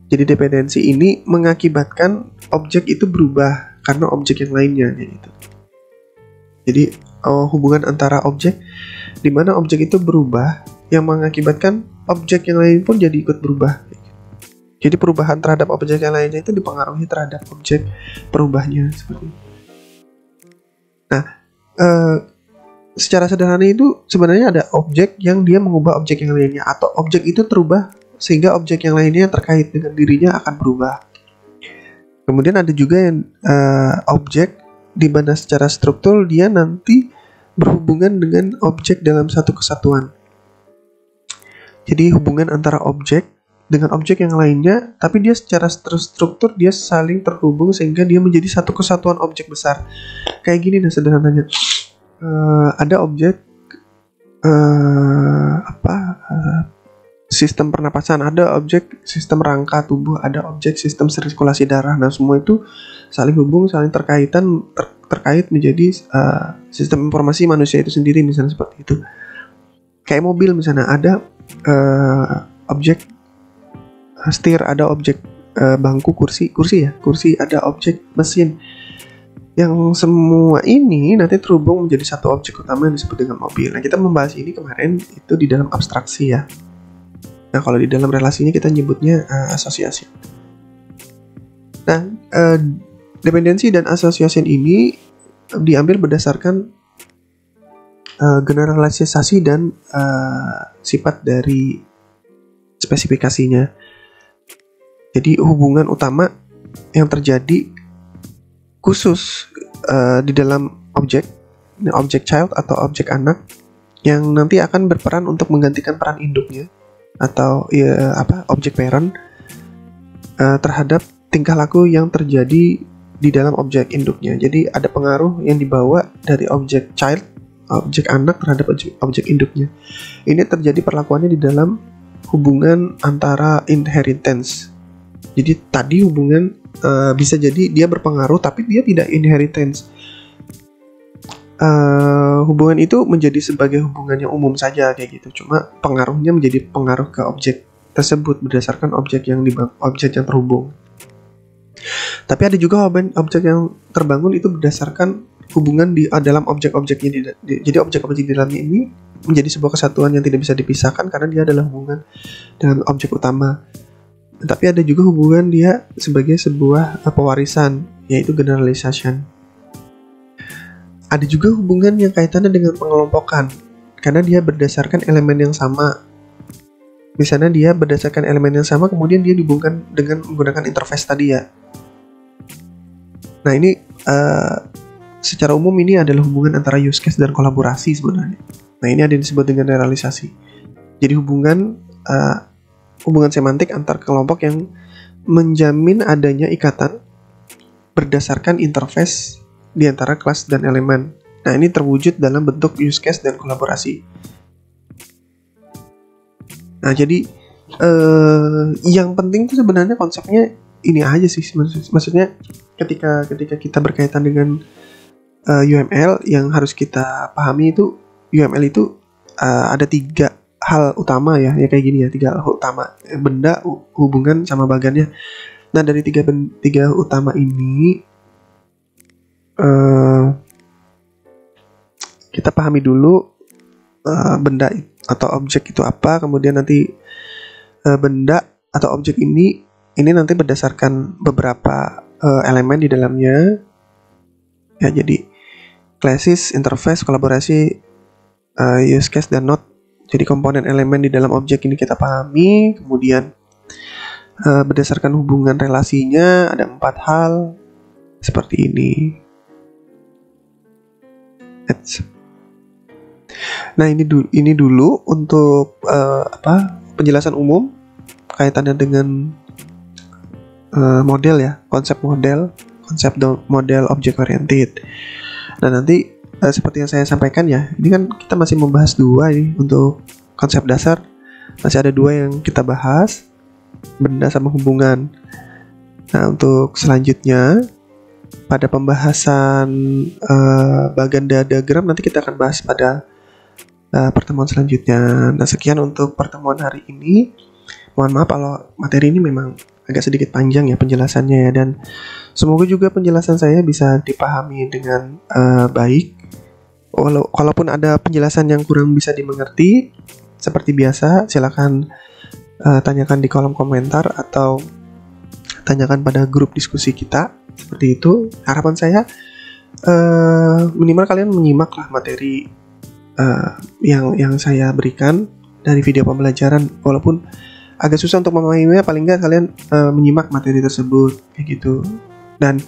Jadi dependensi ini mengakibatkan objek itu berubah karena objek yang lainnya gitu. Jadi hubungan antara objek di mana objek itu berubah yang mengakibatkan objek yang lain pun jadi ikut berubah. Jadi perubahan terhadap objek yang lainnya itu dipengaruhi terhadap objek perubahnya seperti itu. Nah, secara sederhana itu sebenarnya ada objek yang dia mengubah objek yang lainnya, atau objek itu terubah sehingga objek yang lainnya yang terkait dengan dirinya akan berubah. Kemudian ada juga yang objek di mana secara struktur dia nanti berhubungan dengan objek dalam satu kesatuan. Jadi hubungan antara objek dengan objek yang lainnya, tapi dia secara struktur dia saling terhubung sehingga dia menjadi satu kesatuan objek besar. Kayak gini nah sederhananya. Ada objek sistem pernapasan, ada objek sistem rangka tubuh, ada objek sistem sirkulasi darah. Nah, semua itu saling hubung, saling terkait menjadi sistem informasi manusia itu sendiri, misalnya seperti itu. Kayak mobil misalnya, ada objek setir, ada objek bangku, kursi, ada objek mesin. Yang semua ini nanti terhubung menjadi satu objek utama yang disebut dengan mobil. Nah, kita membahas ini kemarin itu di dalam abstraksi ya. Nah, kalau di dalam relasinya kita nyebutnya asosiasi. Nah, dependensi dan asosiasi ini diambil berdasarkan generalisasi dan sifat dari spesifikasinya. Jadi hubungan utama yang terjadi khusus di dalam objek child atau objek anak yang nanti akan berperan untuk menggantikan peran induknya atau objek parent terhadap tingkah laku yang terjadi di dalam objek induknya. Jadi ada pengaruh yang dibawa dari objek child, objek anak terhadap objek induknya. Ini terjadi perlakuannya di dalam hubungan antara inheritance. Jadi tadi hubungan bisa jadi dia berpengaruh tapi dia tidak inheritance. Hubungan itu menjadi sebagai hubungan yang umum saja kayak gitu. Cuma pengaruhnya menjadi pengaruh ke objek tersebut berdasarkan objek yang terhubung. Tapi ada juga objek yang terbangun itu berdasarkan hubungan di dalam objek-objeknya. Jadi objek-objek di dalamnya ini menjadi sebuah kesatuan yang tidak bisa dipisahkan karena dia adalah hubungan dengan objek utama. Tapi ada juga hubungan dia sebagai sebuah pewarisan, yaitu generalization. Ada juga hubungan yang kaitannya dengan pengelompokan, karena dia berdasarkan elemen yang sama. Misalnya dia berdasarkan elemen yang sama, kemudian dia dihubungkan dengan menggunakan interface tadi ya. Nah ini secara umum ini adalah hubungan antara use case dan kolaborasi sebenarnya. Nah ini ada yang disebut dengan generalisasi. Jadi hubungan semantik antar kelompok yang menjamin adanya ikatan berdasarkan interface di antara kelas dan elemen. Nah, ini terwujud dalam bentuk use case dan kolaborasi. Nah, jadi yang penting itu sebenarnya konsepnya ini aja sih. Maksudnya ketika kita berkaitan dengan UML yang harus kita pahami itu UML itu ada 3 hal utama ya kayak gini ya, 3 hal utama: benda, hubungan, sama bagannya. Nah dari tiga utama ini kita pahami dulu benda atau objek itu apa, kemudian nanti benda atau objek ini nanti berdasarkan beberapa elemen di dalamnya ya. Jadi classes, interface, kolaborasi, use case, dan node. Jadi komponen elemen di dalam objek ini kita pahami, kemudian berdasarkan hubungan relasinya ada 4 hal seperti ini. Nah ini dulu untuk penjelasan umum kaitannya dengan model ya, konsep model object oriented. Nah nanti seperti yang saya sampaikan ya, ini kan kita masih membahas 2 ini untuk konsep dasar, masih ada 2 yang kita bahas. benda sama hubungan. Nah, untuk selanjutnya pada pembahasan Baganda diagram nanti kita akan bahas pada pertemuan selanjutnya. Nah, sekian untuk pertemuan hari ini. Mohon maaf kalau materi ini memang agak sedikit panjang ya penjelasannya ya, dan semoga juga penjelasan saya bisa dipahami dengan baik. Kalaupun ada penjelasan yang kurang bisa dimengerti, seperti biasa silakan tanyakan di kolom komentar atau tanyakan pada grup diskusi kita. Seperti itu harapan saya. Minimal kalian menyimaklah materi yang saya berikan dari video pembelajaran, walaupun agak susah untuk memahaminya, paling nggak kalian menyimak materi tersebut kayak gitu. Dan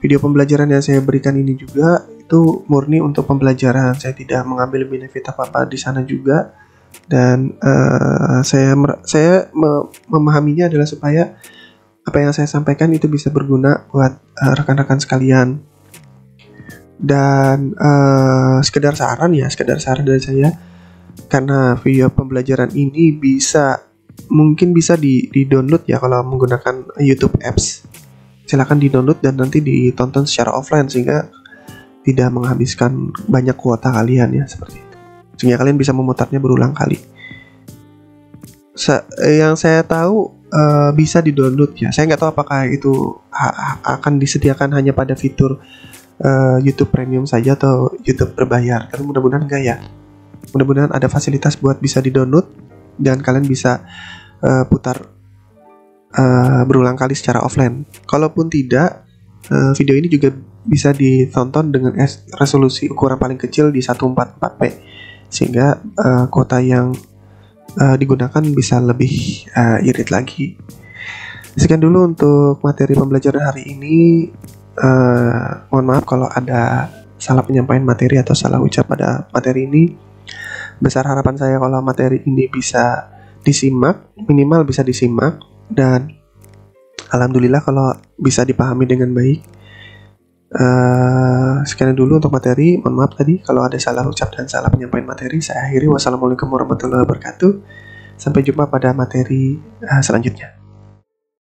video pembelajaran yang saya berikan ini juga itu murni untuk pembelajaran, saya tidak mengambil benefit apa-apa di sana juga. Dan saya memahaminya adalah supaya apa yang saya sampaikan itu bisa berguna buat rekan-rekan sekalian. Dan sekedar saran dari saya, karena video pembelajaran ini mungkin bisa di-download ya kalau menggunakan YouTube Apps. Silakan di-download dan nanti ditonton secara offline sehingga tidak menghabiskan banyak kuota kalian ya, seperti itu. Sehingga kalian bisa memutarnya berulang kali. Yang saya tahu bisa di-download ya. Saya nggak tahu apakah itu akan disediakan hanya pada fitur YouTube Premium saja atau YouTube berbayar. Tapi mudah-mudahan enggak ya. Mudah-mudahan ada fasilitas buat bisa di-download dan kalian bisa putar berulang kali secara offline. Kalaupun tidak, video ini juga bisa ditonton dengan resolusi ukuran paling kecil di 144p sehingga kuota yang digunakan bisa lebih irit lagi. Sekian dulu untuk materi pembelajaran hari ini. Mohon maaf kalau ada salah penyampaian materi atau salah ucap pada materi ini. Besar harapan saya kalau materi ini bisa disimak, minimal bisa disimak, dan alhamdulillah kalau bisa dipahami dengan baik. Sekian dulu untuk materi. Mohon maaf tadi kalau ada salah ucap dan salah penyampaian materi. Saya akhiri. Wassalamualaikum warahmatullahi wabarakatuh. Sampai jumpa pada materi selanjutnya.